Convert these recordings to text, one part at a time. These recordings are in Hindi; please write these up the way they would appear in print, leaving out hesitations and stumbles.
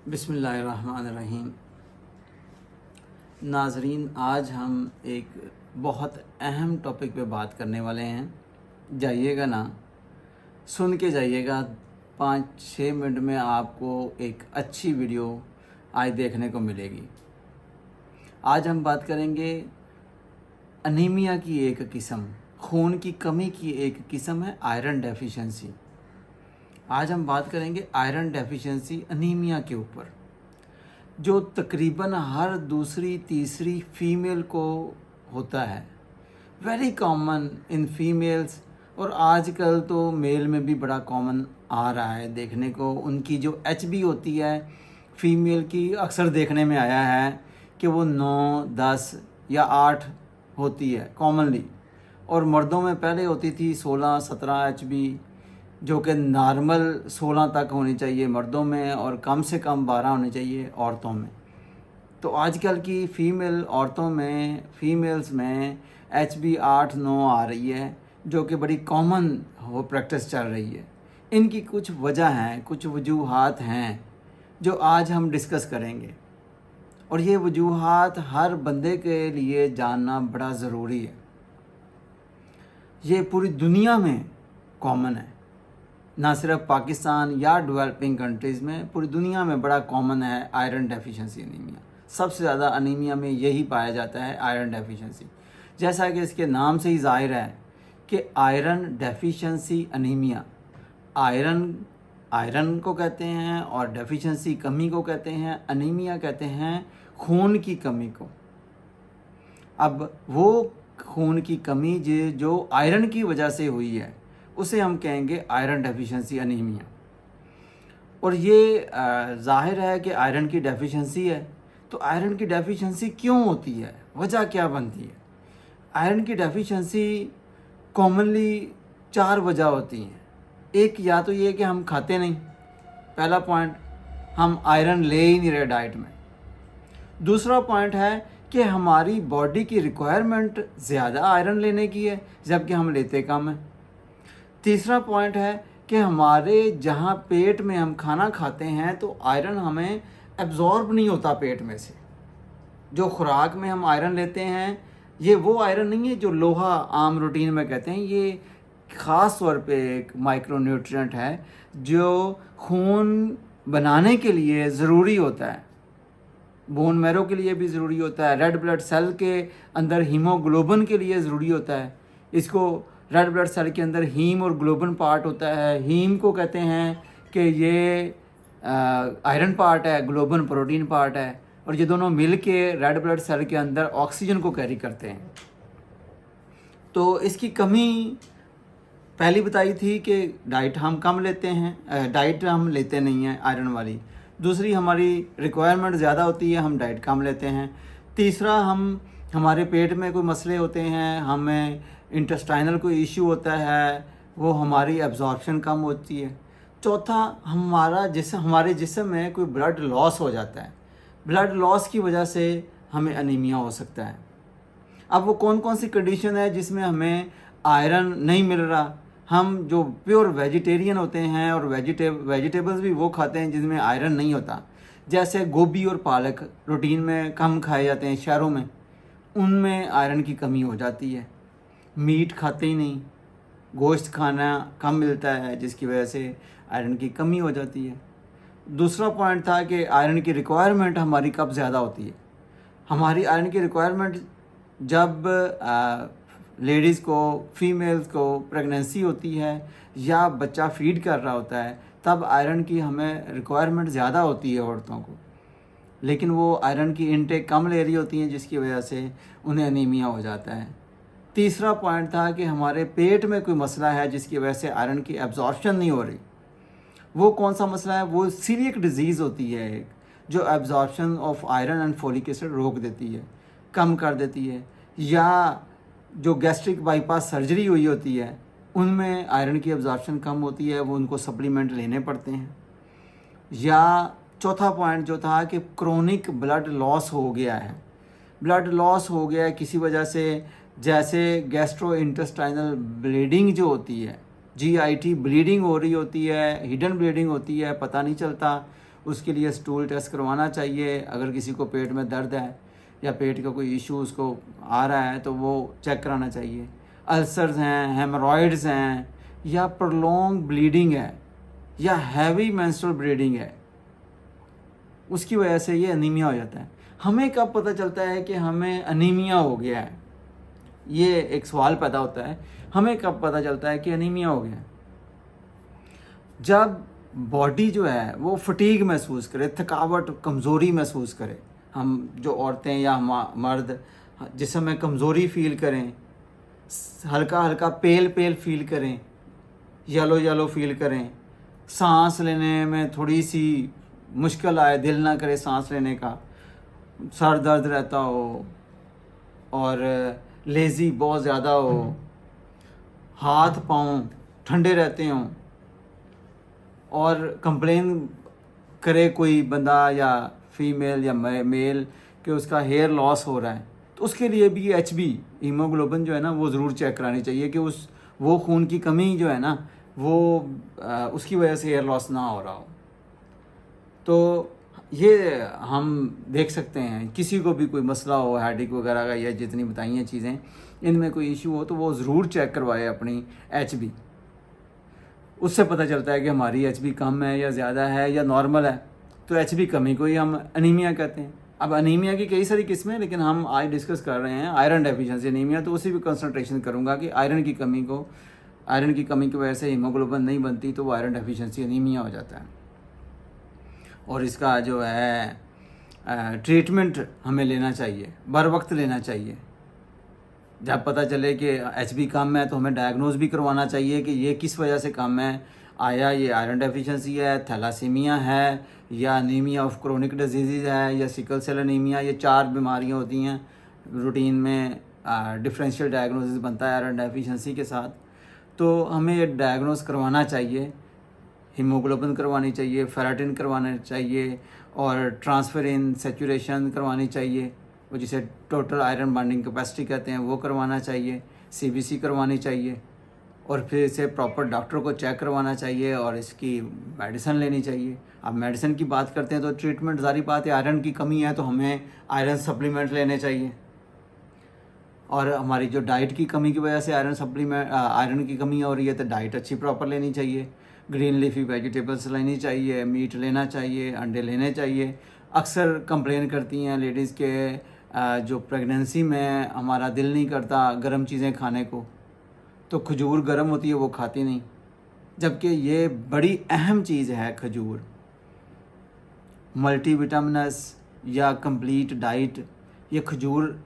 बिस्मिल्लाहिर्रहमानिर्रहीम। नाज़रीन, आज हम एक बहुत अहम टॉपिक पे बात करने वाले हैं। जाइएगा ना, सुन के जाइएगा। 5-6 मिनट में आपको एक अच्छी वीडियो आज देखने को मिलेगी। आज हम बात करेंगे अनीमिया की एक किस्म, खून की कमी की एक किस्म है आयरन डेफिशिएंसी। आज हम बात करेंगे आयरन डेफिशिएंसी अनीमिया के ऊपर, जो तकरीबन हर दूसरी तीसरी फीमेल को होता है। वेरी कॉमन इन फीमेल्स, और आजकल तो मेल में भी बड़ा कॉमन आ रहा है देखने को। उनकी जो HB होती है फीमेल की, अक्सर देखने में आया है कि वो 9, 10 या 8 होती है कॉमनली, और मर्दों में पहले होती थी 16, 17 HB, जो कि नॉर्मल 16 तक होनी चाहिए मर्दों में और कम से कम 12 होनी चाहिए औरतों में। तो आजकल की फीमेल्स में HB 8-9 आ रही है, जो कि बड़ी कॉमन हो प्रैक्टिस चल रही है। इनकी कुछ वजह हैं, कुछ वजूहात हैं जो आज हम डिस्कस करेंगे, और ये वजूहात हर बंदे के लिए जानना बड़ा ज़रूरी है। ये पूरी दुनिया में कॉमन है, ना सिर्फ पाकिस्तान या डेवलपिंग कंट्रीज़ में, पूरी दुनिया में बड़ा कॉमन है आयरन डेफिशिएंसी अनीमिया। सबसे ज़्यादा अनीमिया में यही पाया जाता है, आयरन डेफिशिएंसी। जैसा कि इसके नाम से ही ज़ाहिर है कि आयरन डेफिशिएंसी अनीमिया, आयरन को कहते हैं और डेफिशिएंसी कमी को कहते हैं, अनीमिया कहते हैं खून की कमी को। अब वो खून की कमी जो आयरन की वजह से हुई है, उसे हम कहेंगे आयरन डेफिशिएंसी अनीमिया। और ये जाहिर है कि आयरन की डेफिशिएंसी है, तो आयरन की डेफिशिएंसी क्यों होती है, वजह क्या बनती है? आयरन की डेफिशिएंसी कॉमनली 4 वजह होती हैं। एक, या तो ये कि हम खाते नहीं, पहला पॉइंट, हम आयरन ले ही नहीं रहे डाइट में। दूसरा पॉइंट है कि हमारी बॉडी की रिक्वायरमेंट ज़्यादा आयरन लेने की है, जबकि हम लेते कम हैं। तीसरा पॉइंट है कि हमारे जहाँ पेट में हम खाना खाते हैं तो आयरन हमें एब्जॉर्ब नहीं होता पेट में से। जो खुराक में हम आयरन लेते हैं, ये वो आयरन नहीं है जो लोहा आम रूटीन में कहते हैं। ये ख़ास तौर पे एक माइक्रोन्यूट्रिएंट है जो खून बनाने के लिए ज़रूरी होता है, बोन मैरो के लिए भी ज़रूरी होता है, रेड ब्लड सेल के अंदर हीमोग्लोबिन के लिए ज़रूरी होता है। इसको रेड ब्लड सेल के अंदर हीम और ग्लोबिन पार्ट होता है। हीम को कहते हैं कि ये आयरन पार्ट है, ग्लोबिन प्रोटीन पार्ट है, और ये दोनों मिल के रेड ब्लड सेल के अंदर ऑक्सीजन को कैरी करते हैं। तो इसकी कमी पहली बताई थी कि डाइट हम कम लेते हैं, डाइट हम लेते नहीं हैं आयरन वाली। दूसरी, हमारी रिक्वायरमेंट ज़्यादा होती है, हम डाइट कम लेते हैं। तीसरा, हमारे पेट में कोई मसले होते हैं, हमें इंटेस्टाइनल कोई इश्यू होता है, वो हमारी एब्जॉर्प्शन कम होती है। चौथा, हमारे जिस्म में कोई ब्लड लॉस हो जाता है, ब्लड लॉस की वजह से हमें अनीमिया हो सकता है। अब वो कौन कौन सी कंडीशन है जिसमें हमें आयरन नहीं मिल रहा? हम जो प्योर वेजिटेरियन होते हैं और वेजिटेबल्स भी वो खाते हैं जिसमें आयरन नहीं होता, जैसे गोभी और पालक रूटीन में कम खाए जाते हैं शहरों में, उनमें आयरन की कमी हो जाती है। मीट खाते ही नहीं, गोश्त खाना कम मिलता है, जिसकी वजह से आयरन की कमी हो जाती है। दूसरा पॉइंट था कि आयरन की रिक्वायरमेंट हमारी कब ज़्यादा होती है। हमारी आयरन की रिक्वायरमेंट जब लेडीज़ को, फीमेल्स को प्रेगनेंसी होती है या बच्चा फीड कर रहा होता है, तब आयरन की हमें रिक्वायरमेंट ज़्यादा होती है औरतों को, लेकिन वो आयरन की इनटेक कम ले रही होती हैं, जिसकी वजह से उन्हें अनीमिया हो जाता है। तीसरा पॉइंट था कि हमारे पेट में कोई मसला है जिसकी वजह से आयरन की एब्जॉर्प्शन नहीं हो रही। वो कौन सा मसला है? वो सीलिएक डिजीज़ होती है एक, जो absorption of iron and folic acid रोक देती है, कम कर देती है। या जो गैस्ट्रिक बाईपास सर्जरी हुई होती है, उनमें आयरन की एब्जॉर्प्शन कम होती है, वो उनको सप्लीमेंट लेने पड़ते हैं। या चौथा पॉइंट जो था कि क्रोनिक ब्लड लॉस हो गया है, ब्लड लॉस हो गया है किसी वजह से, जैसे गैस्ट्रो इंटेस्टाइनल ब्लीडिंग जो होती है, GIT ब्लीडिंग हो रही होती है, हिडन ब्लीडिंग होती है, पता नहीं चलता, उसके लिए स्टूल टेस्ट करवाना चाहिए। अगर किसी को पेट में दर्द है या पेट का कोई इशू उसको आ रहा है तो वो चेक कराना चाहिए। अल्सर्स हैं, हेमरॉइड्स हैं, या प्रोलॉन्ग ब्लीडिंग है, या हैवी मेंस्ट्रुअल ब्लीडिंग है, उसकी वजह से ये अनीमिया हो जाता है। हमें कब पता चलता है कि हमें अनीमिया हो गया है? ये एक सवाल पैदा होता है, हमें कब पता चलता है कि अनीमिया हो गया है? जब बॉडी जो है वो फटीग महसूस करे, थकावट, कमज़ोरी महसूस करे। हम जो औरतें या मर्द जिस समय कमज़ोरी फील करें, हल्का हल्का पेल पेल फील करें, येलो येलो फील करें, सांस लेने में थोड़ी सी मुश्किल आए, दिल ना करे सांस लेने का, सर दर्द रहता हो और लेज़ी बहुत ज़्यादा हो, हाथ पाँव ठंडे रहते हों और कंप्लेन करे कोई बंदा या फीमेल या मेल कि उसका हेयर लॉस हो रहा है, तो उसके लिए भी HB हीमोग्लोबिन जो है ना वो ज़रूर चेक करानी चाहिए कि वो खून की कमी जो है ना वो उसकी वजह से हेयर लॉस ना हो रहा हो। तो ये हम देख सकते हैं, किसी को भी कोई मसला हो हेडेक वगैरह का या जितनी बताई हैं चीज़ें, इनमें कोई इशू हो तो वो ज़रूर चेक करवाए अपनी HB। उससे पता चलता है कि हमारी HB कम है या ज़्यादा है या नॉर्मल है। तो HB कमी को ही हम अनीमिया कहते हैं। अब अनीमिया की कई सारी किस्में, लेकिन हम आज डिस्कस कर रहे हैं आयरन डेफिशिएंसी अनीमिया, तो उसी पे कंसंट्रेशन करूँगा कि आयरन की कमी की वजह से हीमोग्लोबिन नहीं बनती तो वो आयरन डेफिशिएंसी अनीमिया हो जाता है। और इसका जो है ट्रीटमेंट हमें लेना चाहिए, बर वक्त लेना चाहिए। जब पता चले कि HB कम है तो हमें डायग्नोज भी करवाना चाहिए कि ये किस वजह से कम है। आया ये आयरन डेफिशिएंसी है, थैलासीमिया है, या अनीमिया ऑफ क्रोनिक डिजीज़ है, या सिकल सेल अनीमिया। ये 4 बीमारियां होती हैं। रूटीन में डिफरेंशियल डायग्नोसिस बनता है आयरन डेफिशिएंसी के साथ, तो हमें ये डायग्नोज करवाना चाहिए। हीमोग्लोबिन करवानी चाहिए, फेराटिन करवाना चाहिए, और ट्रांसफेरिन सेचुरेशन करवानी चाहिए, वो जिसे टोटल आयरन बाइंडिंग कैपेसिटी कहते हैं, वो करवाना चाहिए। CBC करवानी चाहिए, और फिर इसे प्रॉपर डॉक्टर को चेक करवाना चाहिए और इसकी मेडिसिन लेनी चाहिए। अब मेडिसिन की बात करते हैं तो ट्रीटमेंट, ज़ाहिर बात है, आयरन की कमी है तो हमें आयरन सप्लीमेंट लेने चाहिए। और हमारी जो डाइट की कमी की वजह से आयरन की कमी हो रही है तो डाइट अच्छी प्रॉपर लेनी चाहिए। ग्रीन लीफी वेजिटेबल्स लेनी चाहिए, मीट लेना चाहिए, अंडे लेने चाहिए। अक्सर कंप्लेन करती हैं लेडीज़ के जो प्रेगनेंसी में हमारा दिल नहीं करता गर्म चीज़ें खाने को, तो खजूर गर्म होती है वो खाती नहीं, जबकि ये बड़ी अहम चीज़ है खजूर। मल्टीविटामिनस या कंप्लीट डाइट, ये खजूर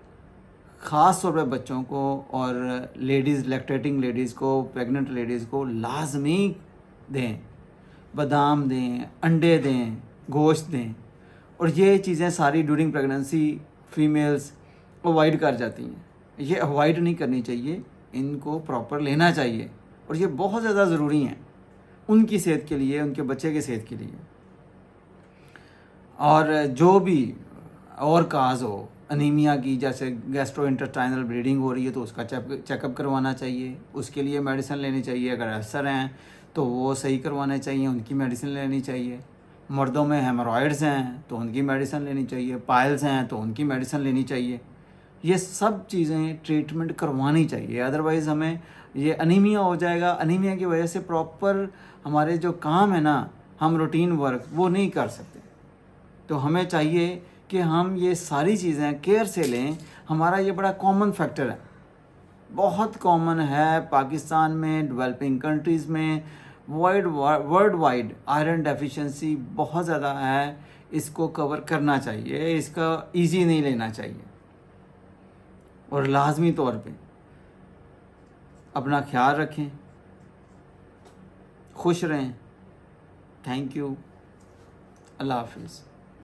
ख़ास तौर पर बच्चों को और लैक्टेटिंग लेडीज़ को, प्रेग्नेंट लेडीज़ को लाजमी दें। बादाम दें, अंडे दें, गोश्त दें। और ये चीज़ें सारी ड्यूरिंग प्रेगनेंसी फीमेल्स अवॉइड कर जाती हैं। ये अवॉइड नहीं करनी चाहिए, इनको प्रॉपर लेना चाहिए, और ये बहुत ज़्यादा ज़रूरी हैं उनकी सेहत के लिए, उनके बच्चे की सेहत के लिए। और जो भी और काज हो अनीमिया की, जैसे गैस्ट्रोइंटेस्टाइनल ब्लीडिंग हो रही है तो उसका चेकअप करवाना चाहिए, उसके लिए मेडिसिन लेनी चाहिए। अगर अल्सर हैं तो वो सही करवाने चाहिए, उनकी मेडिसिन लेनी चाहिए। मर्दों में हेमरॉइड्स हैं तो उनकी मेडिसिन लेनी चाहिए, पाइल्स हैं तो उनकी मेडिसिन लेनी चाहिए। ये सब चीज़ें ट्रीटमेंट करवानी चाहिए, अदरवाइज़ हमें ये अनीमिया हो जाएगा। अनीमिया की वजह से प्रॉपर हमारे जो काम है ना, हम रूटीन वर्क वो नहीं कर सकते। तो हमें चाहिए कि हम ये सारी चीज़ें केयर से लें। हमारा ये बड़ा कॉमन फैक्टर है, बहुत कॉमन है पाकिस्तान में, डेवलपिंग कंट्रीज़ में, वर्ल्ड वाइड आयरन डेफिशिएंसी बहुत ज़्यादा है। इसको कवर करना चाहिए, इसका इजी नहीं लेना चाहिए, और लाजमी तौर पे अपना ख्याल रखें, खुश रहें। थैंक यू, अल्लाह हाफिज़।